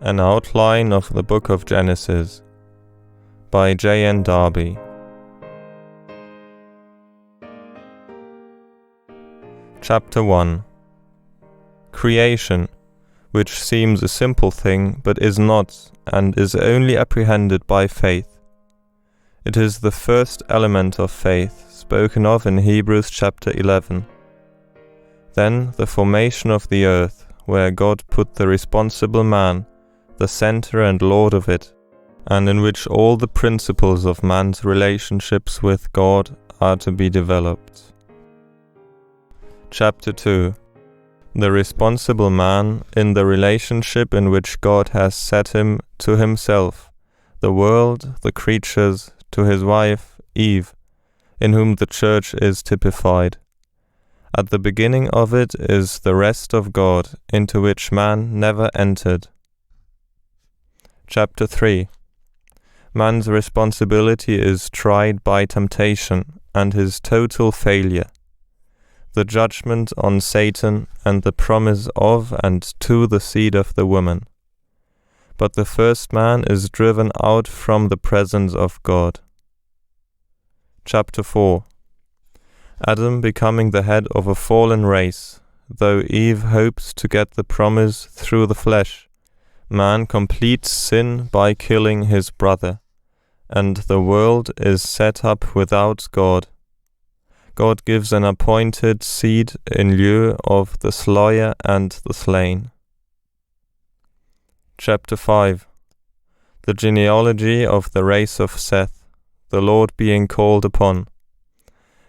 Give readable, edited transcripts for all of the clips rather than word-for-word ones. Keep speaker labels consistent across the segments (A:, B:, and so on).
A: An Outline of the Book of Genesis by J.N. Darby. Chapter 1. Creation, which seems a simple thing, but is not, and is only apprehended by faith. It is the first element of faith, spoken of in Hebrews chapter 11. Then the formation of the earth, where God put the responsible man, the center and lord of it, and in which all the principles of man's relationships with God are to be developed. Chapter 2. The responsible man in the relationship in which God has set him to himself, the world, the creatures, to his wife, Eve, in whom the church is typified. At the beginning of it is the rest of God, into which man never entered. Chapter 3. Man's responsibility is tried by temptation and his total failure. The judgment on Satan and the promise of and to the seed of the woman. But the first man is driven out from the presence of God. Chapter 4. Adam becoming the head of a fallen race, though Eve hopes to get the promise through the flesh. Man completes sin by killing his brother, and the world is set up without God. God gives an appointed seed in lieu of the slayer and the slain. Chapter 5. The genealogy of the race of Seth, the Lord being called upon.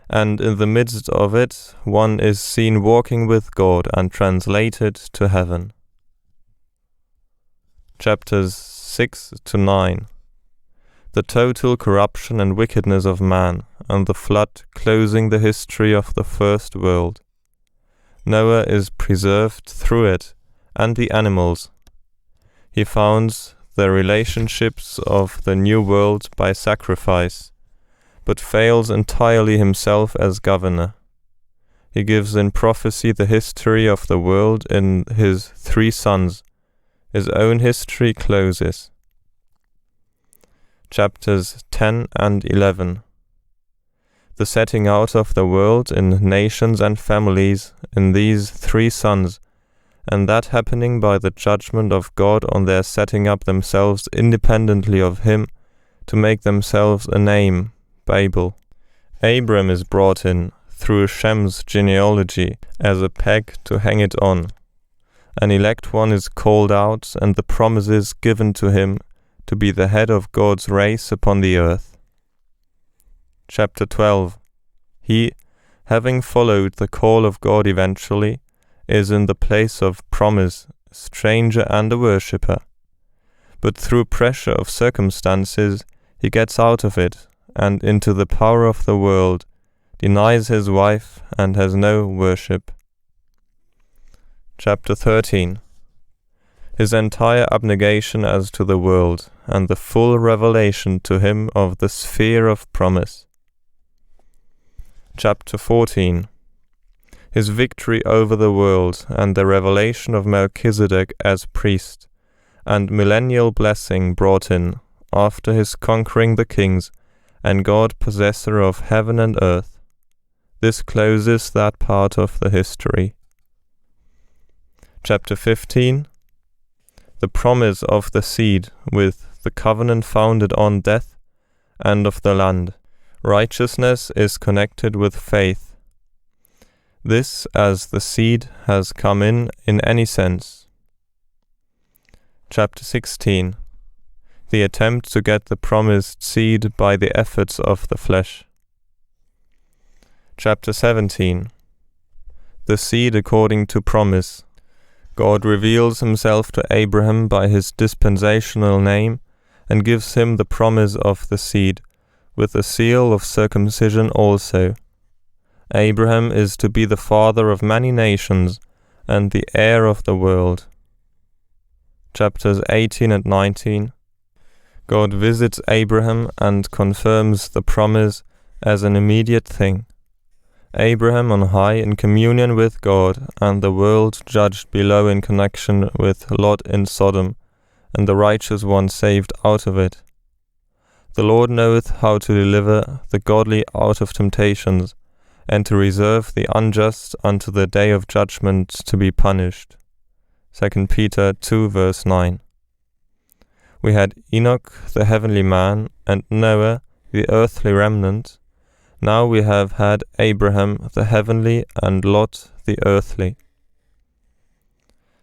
A: And in the midst of it, one is seen walking with God and translated to heaven. Chapters 6 to 9. The total corruption and wickedness of man, and the flood closing the history of the first world. Noah is preserved through it, and the animals. He founds the relationships of the new world by sacrifice, but fails entirely himself as governor. He gives in prophecy the history of the world in his 3 sons. His own history closes. Chapters 10 and 11. The setting out of the world in nations and families in these 3 sons, and that happening by the judgment of God on their setting up themselves independently of him, to make themselves a name, Babel. Abram is brought in, through Shem's genealogy, as a peg to hang it on. An elect one is called out, and the promises given to him to be the head of God's race upon the earth. Chapter 12. He, having followed the call of God eventually, is in the place of promise, a stranger and a worshipper. But through pressure of circumstances, he gets out of it, and into the power of the world, denies his wife, and has no worship. Chapter 13. His entire abnegation as to the world, and the full revelation to him of the sphere of promise. Chapter 14. His victory over the world, and the revelation of Melchizedek as priest, and millennial blessing brought in, after his conquering the kings, and God possessor of heaven and earth. This closes that part of the history. Chapter 15. The promise of the seed, with the covenant founded on death, and of the land. Righteousness is connected with faith. This as the seed has come in any sense. Chapter 16. The attempt to get the promised seed by the efforts of the flesh. Chapter 17. The seed according to promise. God reveals himself to Abraham by his dispensational name, and gives him the promise of the seed, with the seal of circumcision also. Abraham is to be the father of many nations, and the heir of the world. Chapters 18 and 19. God visits Abraham and confirms the promise as an immediate thing. Abraham on high in communion with God, and the world judged below in connection with Lot in Sodom, and the righteous one saved out of it. The Lord knoweth how to deliver the godly out of temptations, and to reserve the unjust unto the day of judgment to be punished. 2 Peter 2 verse 9. We had Enoch the heavenly man, and Noah the earthly remnant. Now we have had Abraham the heavenly, and Lot the earthly.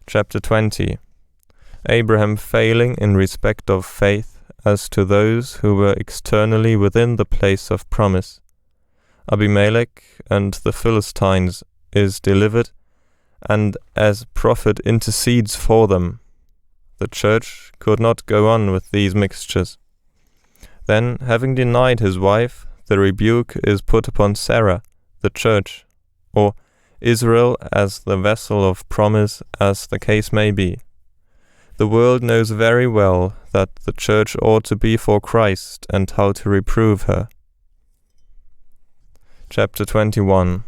A: Chapter 20. Abraham failing in respect of faith as to those who were externally within the place of promise. Abimelech and the Philistines is delivered, and as prophet intercedes for them. The church could not go on with these mixtures. Then, having denied his wife, the rebuke is put upon Sarah, the church, or Israel as the vessel of promise, as the case may be. The world knows very well that the church ought to be for Christ, and how to reprove her. Chapter 21.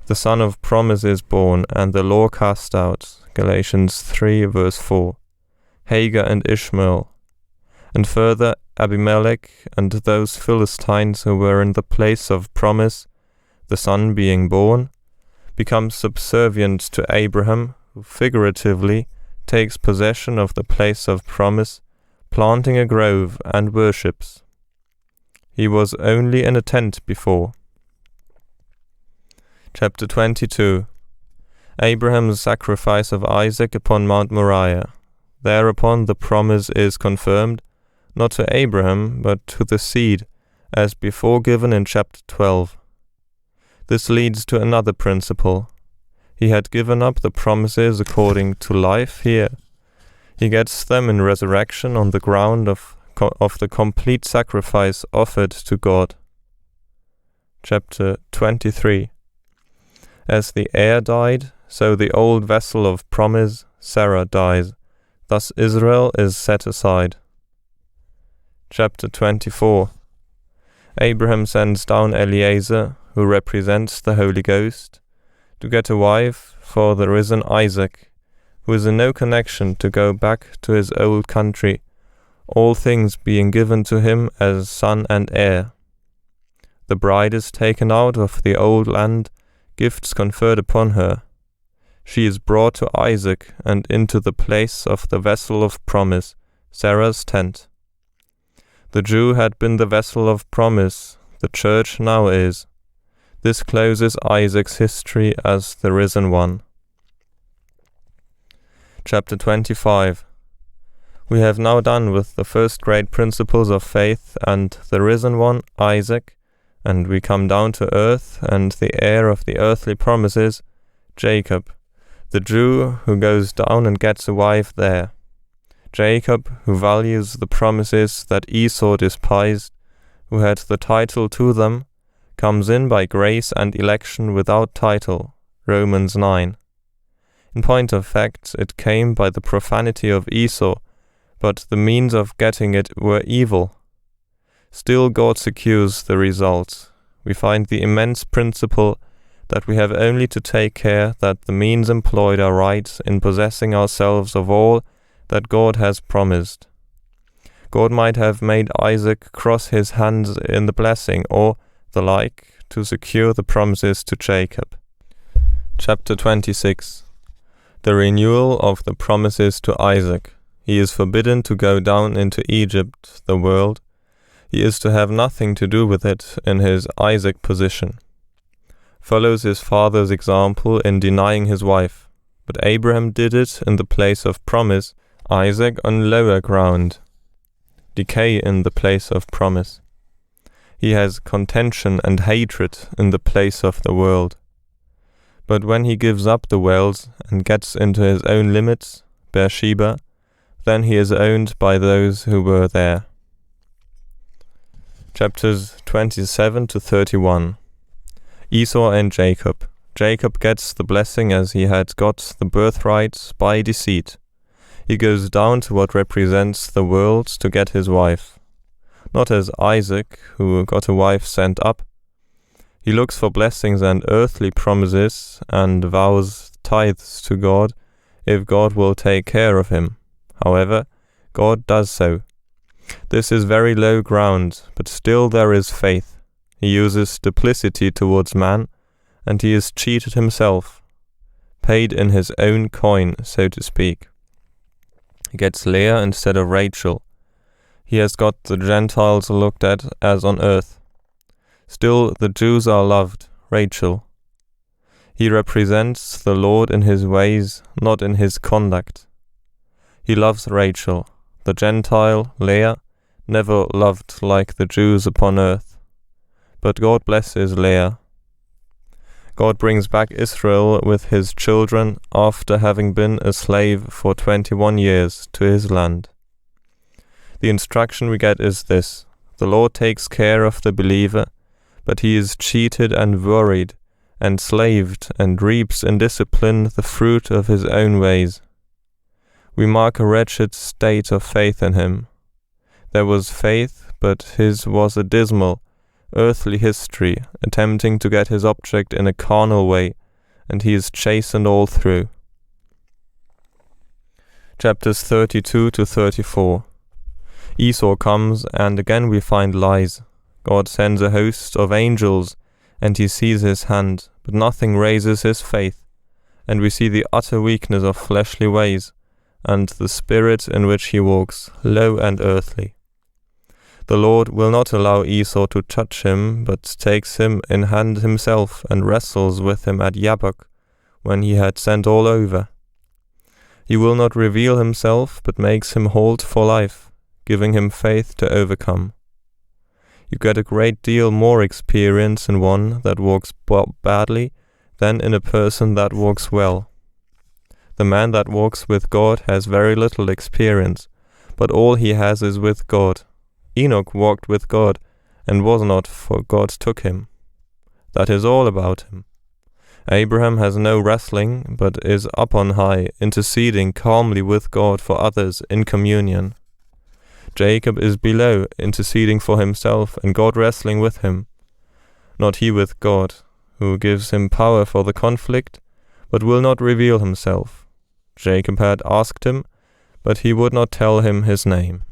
A: The son of promise is born, and the law cast out. Galatians 3 verse 4. Hagar and Ishmael. And further, Abimelech and those Philistines who were in the place of promise, the son being born, become subservient to Abraham, who figuratively takes possession of the place of promise, planting a grove, and worships. He was only in a tent before. Chapter 22. Abraham's sacrifice of Isaac upon Mount Moriah. Thereupon the promise is confirmed, not to Abraham, but to the seed, as before given in chapter 12. This leads to another principle. He had given up the promises according to life here. He gets them in resurrection on the ground of the complete sacrifice offered to God. Chapter 23. As the heir died, so the old vessel of promise, Sarah, dies. Thus Israel is set aside. Chapter 24. Abraham sends down Eliezer, who represents the Holy Ghost, to get a wife for the risen Isaac, who is in no connection to go back to his old country, all things being given to him as son and heir. The bride is taken out of the old land, gifts conferred upon her. She is brought to Isaac and into the place of the vessel of promise, Sarah's tent. The Jew had been the vessel of promise, the church now is. This closes Isaac's history as the risen one. Chapter 25. We have now done with the first great principles of faith and the risen one, Isaac, and we come down to earth and the heir of the earthly promises, Jacob, the Jew who goes down and gets a wife there. Jacob, who values the promises that Esau despised, who had the title to them, comes in by grace and election without title, Romans 9. In point of fact, it came by the profanity of Esau, but the means of getting it were evil. Still God secures the result. We find the immense principle that we have only to take care that the means employed are right in possessing ourselves of all that God has promised. God might have made Isaac cross his hands in the blessing, or the like, to secure the promises to Jacob. Chapter 26. The renewal of the promises to Isaac. He is forbidden to go down into Egypt, the world. He is to have nothing to do with it in his Isaac position. Follows his father's example in denying his wife, but Abraham did it in the place of promise, Isaac on lower ground. Decay in the place of promise. He has contention and hatred in the place of the world. But when he gives up the wells and gets into his own limits, Beersheba, then he is owned by those who were there. Chapters 27 to 31. Esau and Jacob. Jacob gets the blessing as he had got the birthright by deceit. He goes down to what represents the world to get his wife. Not as Isaac, who got a wife sent up. He looks for blessings and earthly promises, and vows tithes to God, if God will take care of him. However, God does so. This is very low ground, but still there is faith. He uses duplicity towards man, and he is cheated himself, paid in his own coin, so to speak. He gets Leah instead of Rachel. He has got the Gentiles looked at as on earth. Still the Jews are loved, Rachel. He represents the Lord in his ways, not in his conduct. He loves Rachel. The Gentile, Leah, never loved like the Jews upon earth. But God blesses Leah. God brings back Israel with his children after having been a slave for 21 years to his land. The instruction we get is this: the Lord takes care of the believer, but he is cheated and worried, enslaved, and reaps in discipline the fruit of his own ways. We mark a wretched state of faith in him. There was faith, but his was a dismal, earthly history, attempting to get his object in a carnal way, and he is chastened all through. Chapters 32 to 34. Esau comes, and again we find lies. God sends a host of angels, and he sees his hand, but nothing raises his faith, and we see the utter weakness of fleshly ways, and the spirit in which he walks, low and earthly. The Lord will not allow Esau to touch him, but takes him in hand himself, and wrestles with him at Jabbok, when he had sent all over. He will not reveal himself, but makes him halt for life, giving him faith to overcome. You get a great deal more experience in one that walks badly than in a person that walks well. The man that walks with God has very little experience, but all he has is with God. Enoch walked with God, and was not, for God took him. That is all about him. Abraham has no wrestling, but is up on high, interceding calmly with God for others in communion. Jacob is below, interceding for himself, and God wrestling with him. Not he with God, who gives him power for the conflict, but will not reveal himself. Jacob had asked him, but he would not tell him his name.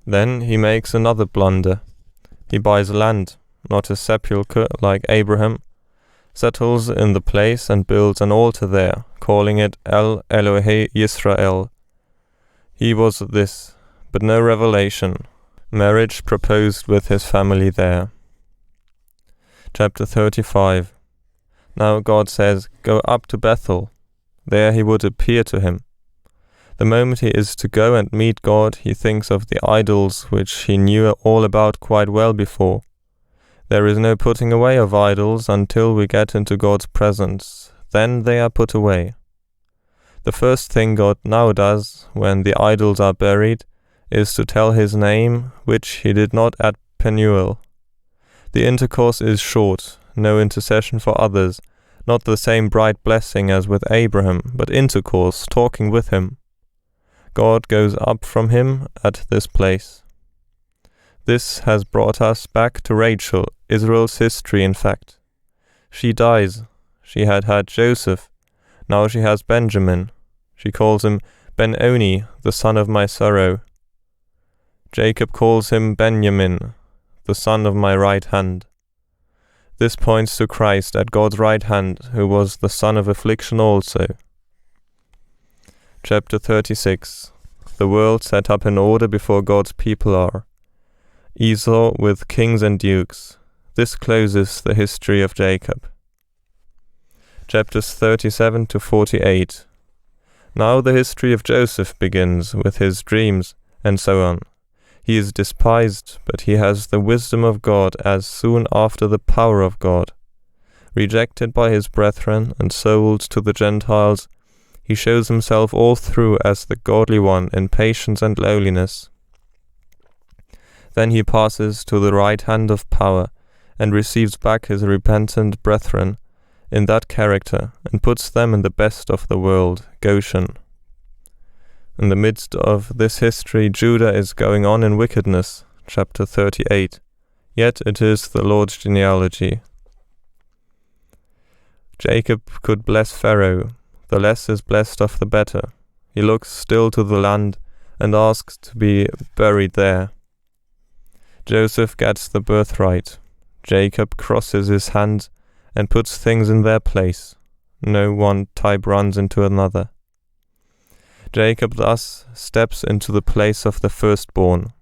A: Then he makes another blunder. He buys land, not a sepulchre like Abraham, settles in the place and builds an altar there, calling it El Elohe Yisrael. He was this, but no revelation. Marriage proposed with his family there. Chapter 35. Now God says, "Go up to Bethel." There he would appear to him. The moment he is to go and meet God, he thinks of the idols which he knew all about quite well before. There is no putting away of idols until we get into God's presence. Then they are put away. The first thing God now does, when the idols are buried, is to tell his name, which he did not at Penuel. The intercourse is short, no intercession for others, not the same bright blessing as with Abraham, but intercourse, talking with him. God goes up from him at this place. This has brought us back to Rachel, Israel's history in fact. She dies. She had had Joseph. Now she has Benjamin. She calls him Ben-Oni, the son of my sorrow. Jacob calls him Benjamin, the son of my right hand. This points to Christ at God's right hand, who was the son of affliction also. Chapter 36. The world set up in order before God's people are. Esau with kings and dukes. This closes the history of Jacob. Chapters 37 to 48. Now the history of Joseph begins with his dreams, and so on. He is despised, but he has the wisdom of God as soon after the power of God. Rejected by his brethren and sold to the Gentiles, he shows himself all through as the godly one in patience and lowliness. Then he passes to the right hand of power, and receives back his repentant brethren in that character, and puts them in the best of the world, Goshen. In the midst of this history, Judah is going on in wickedness, chapter 38, yet it is the Lord's genealogy. Jacob could bless Pharaoh. The less is blessed of the better. He looks still to the land and asks to be buried there. Joseph gets the birthright. Jacob crosses his hands and puts things in their place. No one type runs into another. Jacob thus steps into the place of the firstborn.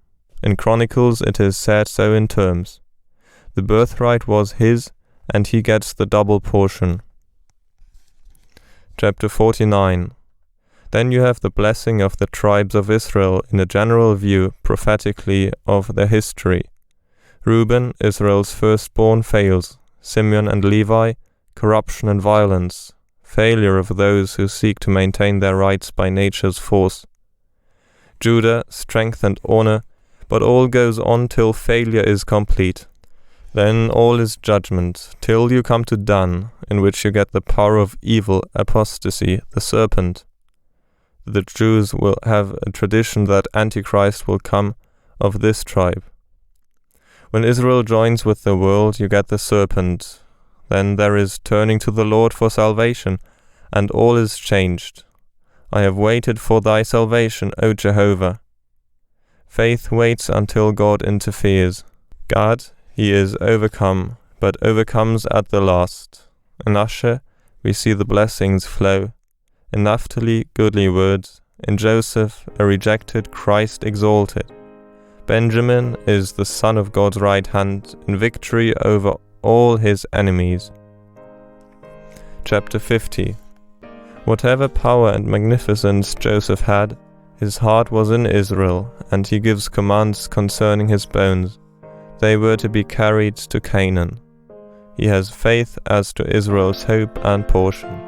A: In Chronicles it is said so in terms. The birthright was his, and he gets the double portion. Chapter 49. Then you have the blessing of the tribes of Israel in a general view prophetically of their history. Reuben, Israel's firstborn, fails. Simeon and Levi, corruption and violence, failure of those who seek to maintain their rights by nature's force. Judah, strength and honor, but all goes on till failure is complete. Then all is judgment, till you come to Dan, in which you get the power of evil, apostasy, the serpent. The Jews will have a tradition that Antichrist will come of this tribe. When Israel joins with the world, you get the serpent. Then there is turning to the Lord for salvation, and all is changed. I have waited for thy salvation, O Jehovah. Faith waits until God interferes. God, he is overcome, but overcomes at the last. In Asher, we see the blessings flow. In Naphtali, goodly words. In Joseph, a rejected Christ exalted. Benjamin is the son of God's right hand, in victory over all his enemies. Chapter 50. Whatever power and magnificence Joseph had, his heart was in Israel, and he gives commands concerning his bones. They were to be carried to Canaan. He has faith as to Israel's hope and portion.